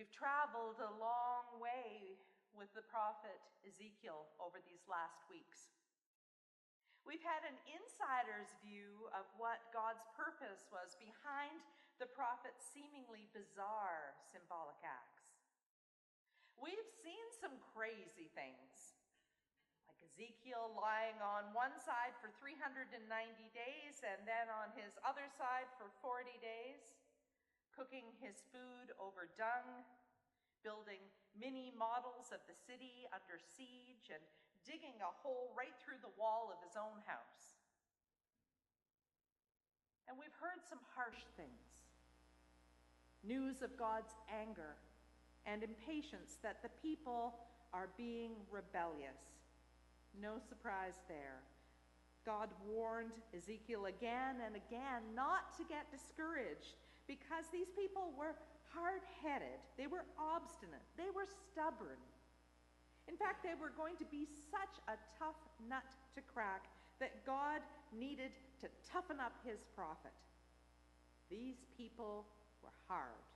We've traveled a long way with the prophet Ezekiel over these last weeks. We've had an insider's view of what God's purpose was behind the prophet's seemingly bizarre symbolic acts. We've seen some crazy things, like Ezekiel lying on one side for 390 days and then on his other side for 40 days, cooking his food over dung, building mini models of the city under siege, and digging a hole right through the wall of his own house. And we've heard some harsh things. News of God's anger and impatience that the people are being rebellious. No surprise there. God warned Ezekiel again and again not to get discouraged because these people were hard-headed, they were obstinate, they were stubborn. In fact, they were going to be such a tough nut to crack that God needed to toughen up his prophet. These people were hard.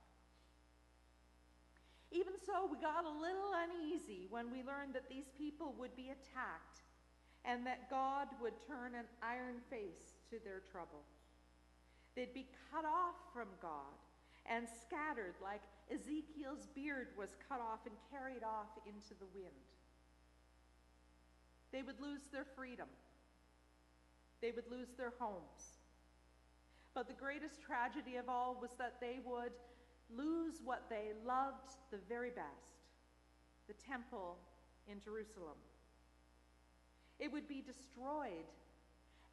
Even so, we got a little uneasy when we learned that these people would be attacked and that God would turn an iron face to their trouble. They'd be cut off from God and scattered like Ezekiel's beard was cut off and carried off into the wind. They would lose their freedom. They would lose their homes. But the greatest tragedy of all was that they would lose what they loved the very best, the temple in Jerusalem. It would be destroyed,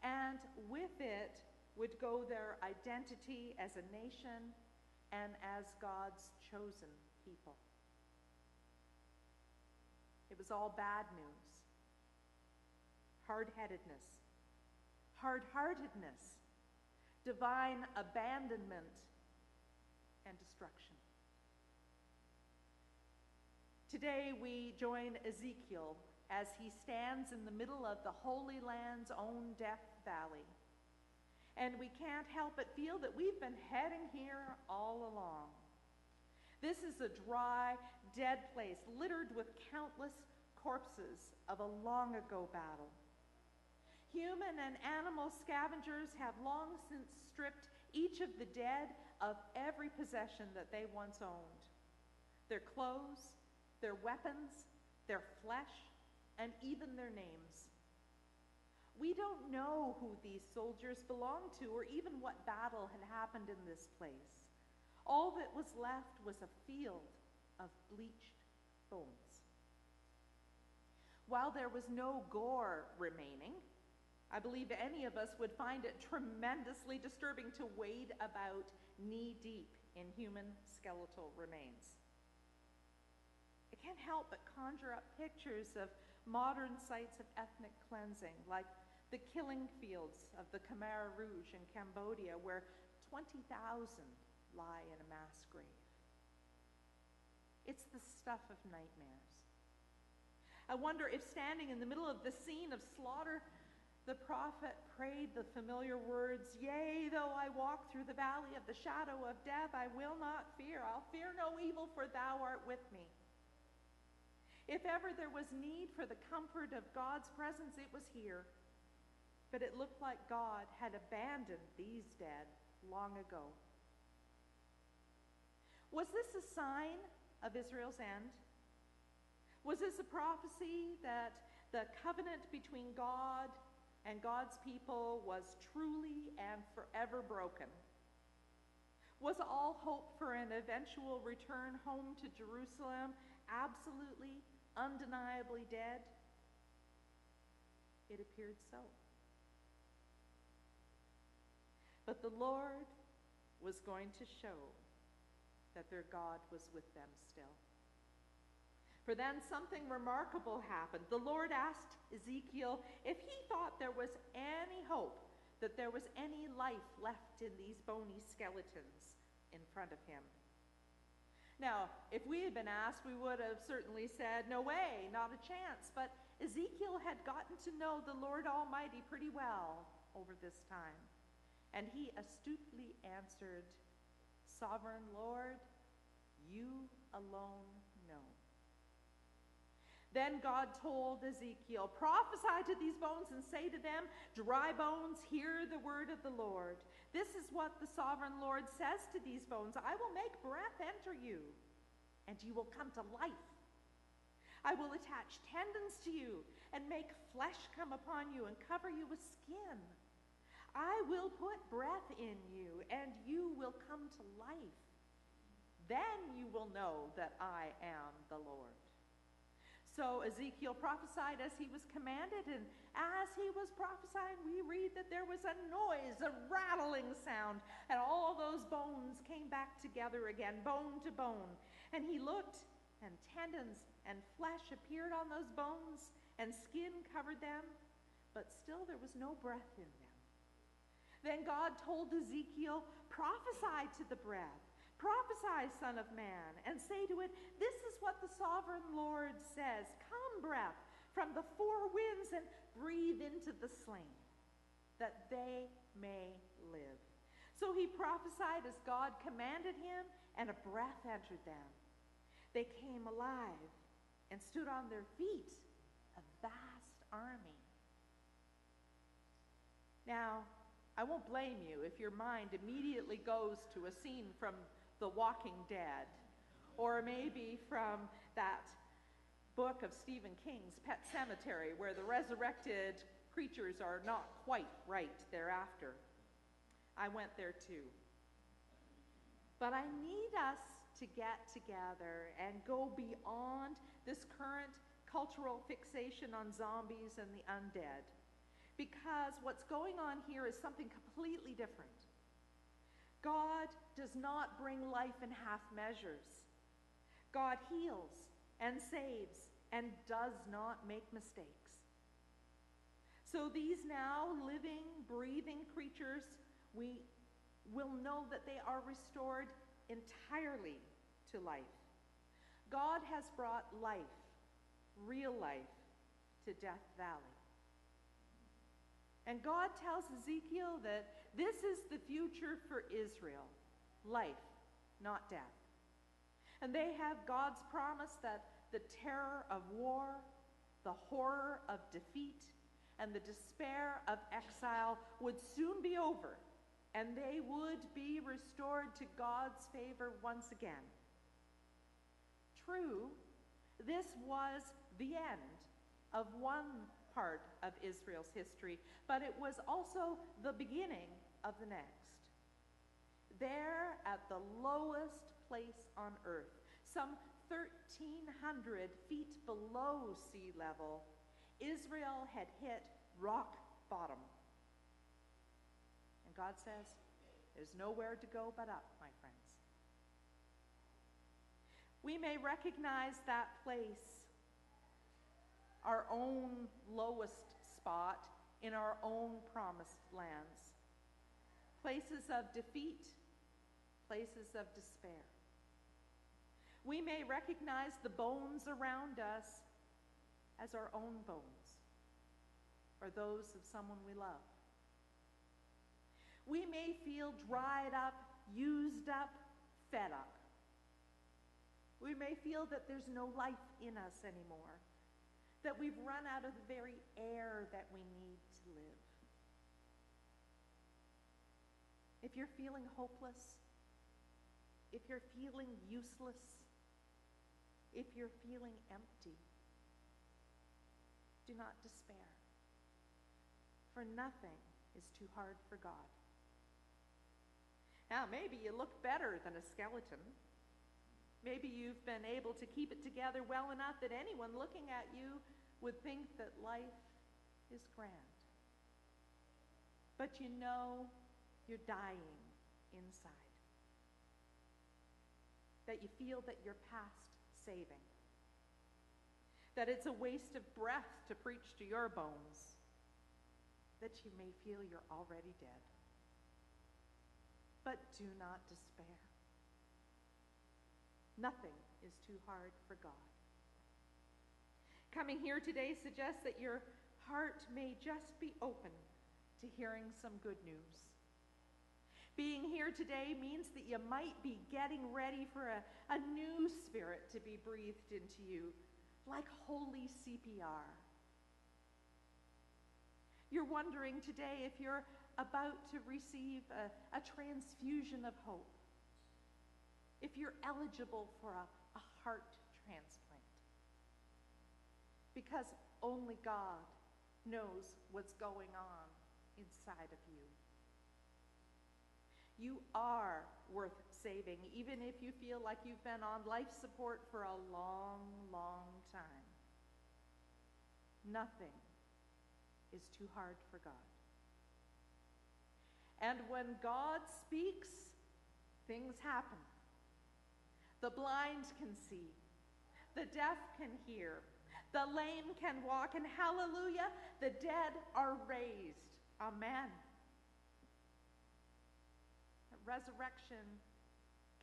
and with it would go their identity as a nation and as God's chosen people. It was all bad news. Hard-headedness, hard-heartedness, divine abandonment, and destruction. Today we join Ezekiel as he stands in the middle of the Holy Land's own Death Valley. And we can't help but feel that we've been heading here all along. This is a dry, dead place littered with countless corpses of a long ago battle. Human and animal scavengers have long since stripped each of the dead of every possession that they once owned. Their clothes, their weapons, their flesh, and even their names. We don't know who these soldiers belonged to or even what battle had happened in this place. All that was left was a field of bleached bones. While there was no gore remaining, I believe any of us would find it tremendously disturbing to wade about knee-deep in human skeletal remains. I can't help but conjure up pictures of modern sites of ethnic cleansing, like the killing fields of the Khmer Rouge in Cambodia, where 20,000 lie in a mass grave. It's the stuff of nightmares. I wonder if standing in the middle of the scene of slaughter, the prophet prayed the familiar words, "Yea, though I walk through the valley of the shadow of death, I will not fear. I'll fear no evil, for thou art with me." If ever there was need for the comfort of God's presence, it was here. But it looked like God had abandoned these dead long ago. Was this a sign of Israel's end? Was this a prophecy that the covenant between God and God's people was truly and forever broken? Was all hope for an eventual return home to Jerusalem absolutely, undeniably dead? It appeared so. But the Lord was going to show that their God was with them still. For then something remarkable happened. The Lord asked Ezekiel if he thought there was any hope, that there was any life left in these bony skeletons in front of him. Now, if we had been asked, we would have certainly said, "No way, not a chance." But Ezekiel had gotten to know the Lord Almighty pretty well over this time. And he astutely answered, "Sovereign Lord, You alone know. Then God told Ezekiel, prophesy to these bones and say to them, dry bones, hear the word of the Lord. This is what the sovereign Lord says to these bones. I will make breath enter you, and you will come to life. I will attach tendons to you and make flesh come upon you and cover you with skin. I will put breath in you, and you will come to life. Then you will know that I am the Lord. So Ezekiel prophesied as he was commanded, and as he was prophesying, we read that there was a noise, a rattling sound, and all those bones came back together again, bone to bone. And he looked, and tendons and flesh appeared on those bones, and skin covered them, but still there was no breath in them. Then God told Ezekiel, prophesy to the breath. Prophesy, Son of Man, and say to it, this is what the sovereign Lord says. Come, breath, from the four winds and breathe into the slain, that they may live. So he prophesied as God commanded him, and a breath entered them. They came alive and stood on their feet, a vast army. Now, I won't blame you if your mind immediately goes to a scene from The Walking Dead, or maybe from that book of Stephen King's Pet Sematary, where the resurrected creatures are not quite right thereafter. I went there too. But I need us to get together and go beyond this current cultural fixation on zombies and the undead, because what's going on here is something completely different. God does not bring life in half measures. God heals and saves and does not make mistakes. So these now living, breathing creatures, we will know that they are restored entirely to life. God has brought life, real life, to Death Valley. And God tells Ezekiel that this is the future for Israel, life, not death. And they have God's promise that the terror of war, the horror of defeat, and the despair of exile would soon be over, and they would be restored to God's favor once again. True, this was the end of one part of Israel's history, but it was also the beginning of the next. There, at the lowest place on earth, some 1,300 feet below sea level, Israel had hit rock bottom. And God says, there's nowhere to go but up, my friends. We may recognize that place, our own lowest spot in our own promised lands. Places of defeat, places of despair. We may recognize the bones around us as our own bones, or those of someone we love. We may feel dried up, used up, fed up. We may feel that there's no life in us anymore, that we've run out of the very air that we need to live. If you're feeling hopeless, if you're feeling useless, if you're feeling empty, do not despair, for nothing is too hard for God. Now, maybe you look better than a skeleton. Maybe you've been able to keep it together well enough that anyone looking at you would think that life is grand. But you know you're dying inside. That you feel that you're past saving. That it's a waste of breath to preach to your bones. That you may feel you're already dead. But do not despair. Nothing is too hard for God. Coming here today suggests that your heart may just be open to hearing some good news. Being here today means that you might be getting ready for a new spirit to be breathed into you, like holy CPR. You're wondering today if you're about to receive a transfusion of hope, if you're eligible for a heart transplant, because only God knows what's going on inside of you. You are worth saving, even if you feel like you've been on life support for a long, long time. Nothing is too hard for God. And when God speaks, things happen. The blind can see, the deaf can hear, the lame can walk, and hallelujah, the dead are raised. Amen. Resurrection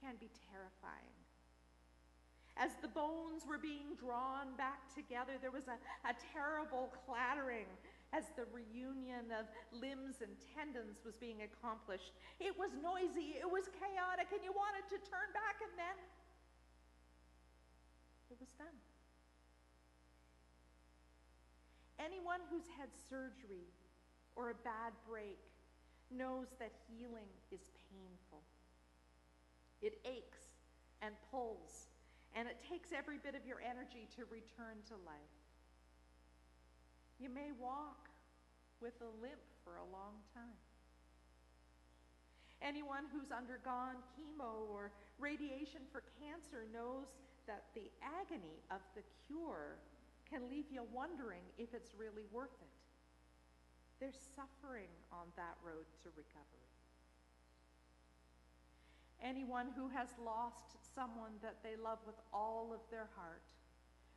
can be terrifying. As the bones were being drawn back together, there was a terrible clattering as the reunion of limbs and tendons was being accomplished. It was noisy, it was chaotic, and you wanted to turn back, and then it was done. Anyone who's had surgery or a bad break knows that healing is painful. It aches and pulls, and it takes every bit of your energy to return to life. You may walk with a limp for a long time. Anyone who's undergone chemo or radiation for cancer knows that the agony of the cure can leave you wondering if it's really worth it. There's suffering on that road to recovery. Anyone who has lost someone that they love with all of their heart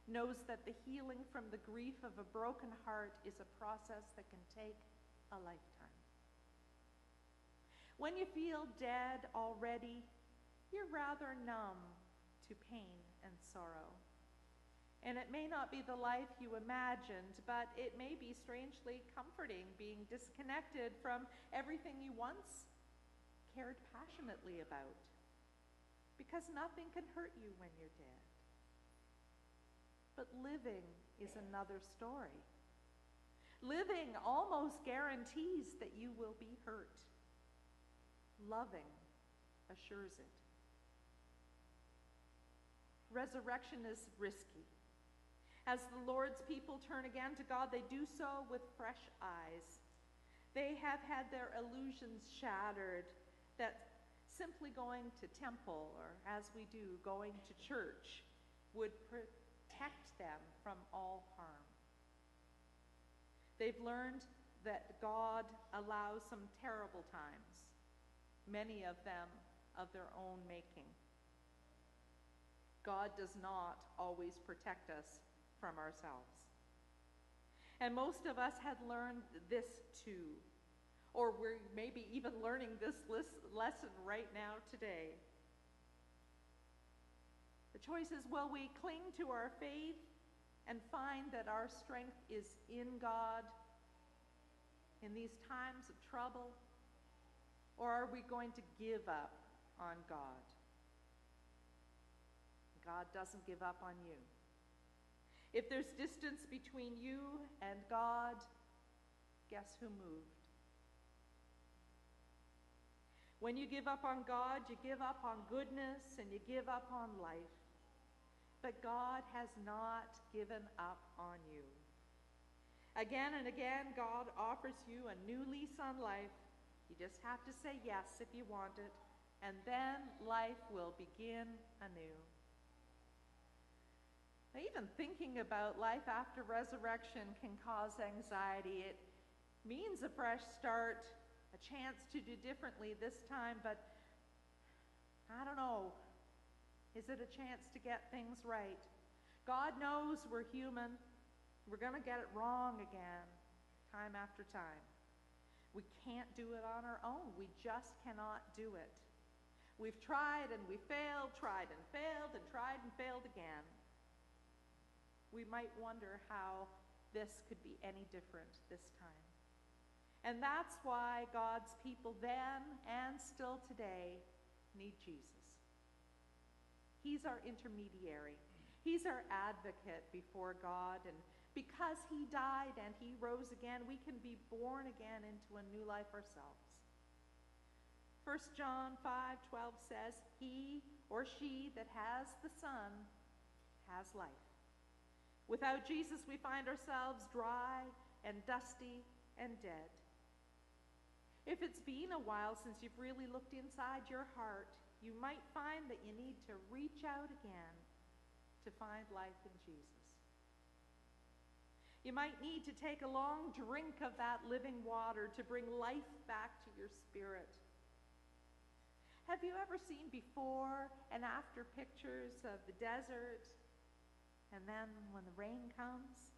knows that the healing from the grief of a broken heart is a process that can take a lifetime. When you feel dead already, you're rather numb to pain and sorrow. And it may not be the life you imagined, but it may be strangely comforting being disconnected from everything you once cared passionately about. Because nothing can hurt you when you're dead. But living is another story. Living almost guarantees that you will be hurt. Loving assures it. Resurrection is risky. As the Lord's people turn again to God, they do so with fresh eyes. They have had their illusions shattered that simply going to temple, or as we do, going to church, would protect them from all harm. They've learned that God allows some terrible times, many of them of their own making. God does not always protect us from ourselves. And most of us had learned this too, or we're maybe even learning this lesson right now today. The choice is, will we cling to our faith and find that our strength is in God in these times of trouble, or are we going to give up on God? God doesn't give up on you. If there's distance between you and God, guess who moved? When you give up on God, you give up on goodness and you give up on life. But God has not given up on you. Again and again, God offers you a new lease on life. You just have to say yes if you want it, and then life will begin anew. Now, even thinking about life after resurrection can cause anxiety. It means a fresh start, a chance to do differently this time, but I don't know. Is it a chance to get things right? God knows we're human. We're going to get it wrong again, time after time. We can't do it on our own. We just cannot do it. We've tried and we failed, tried and failed, and tried and failed again. We might wonder how this could be any different this time. And that's why God's people then and still today need Jesus. He's our intermediary. He's our advocate before God. And because he died and he rose again, we can be born again into a new life ourselves. 1 John 5:12 says, he or she that has the Son has life. Without Jesus, we find ourselves dry and dusty and dead. If it's been a while since you've really looked inside your heart, you might find that you need to reach out again to find life in Jesus. You might need to take a long drink of that living water to bring life back to your spirit. Have you ever seen before and after pictures of the desert, and then when the rain comes?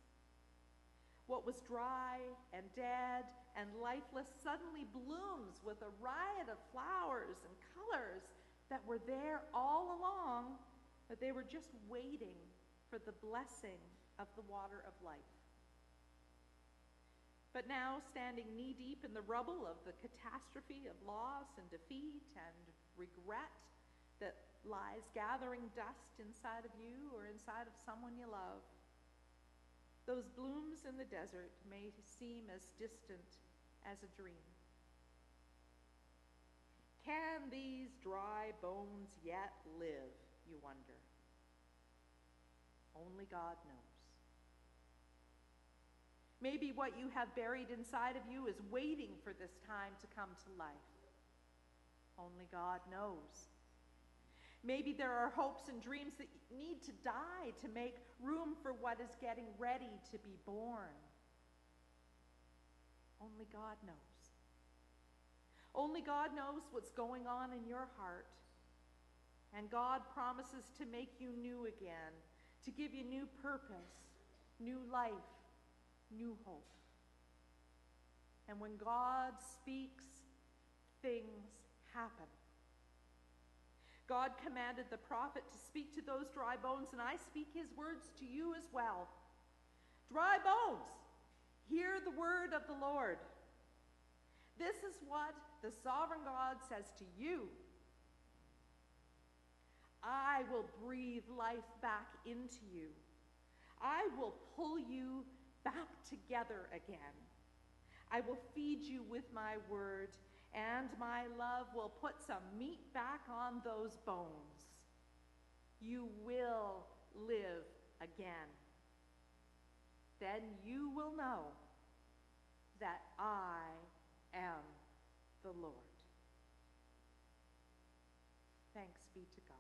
What was dry and dead and lifeless suddenly blooms with a riot of flowers and colors that were there all along, but they were just waiting for the blessing of the water of life. But now, standing knee-deep in the rubble of the catastrophe of loss and defeat and regret that lies gathering dust inside of you or inside of someone you love, those blooms in the desert may seem as distant as a dream. Can these dry bones yet live, you wonder? Only God knows. Maybe what you have buried inside of you is waiting for this time to come to life. Only God knows. Maybe there are hopes and dreams that need to die to make room for what is getting ready to be born. Only God knows. Only God knows what's going on in your heart. And God promises to make you new again, to give you new purpose, new life, new hope. And when God speaks, things happen. God commanded the prophet to speak to those dry bones, and I speak his words to you as well. Dry bones, hear the word of the Lord. This is what the sovereign God says to you. I will breathe life back into you. I will pull you back together again. I will feed you with my word, and my love will put some meat back on those bones. You will live again. Then you will know that I am the Lord. Thanks be to God.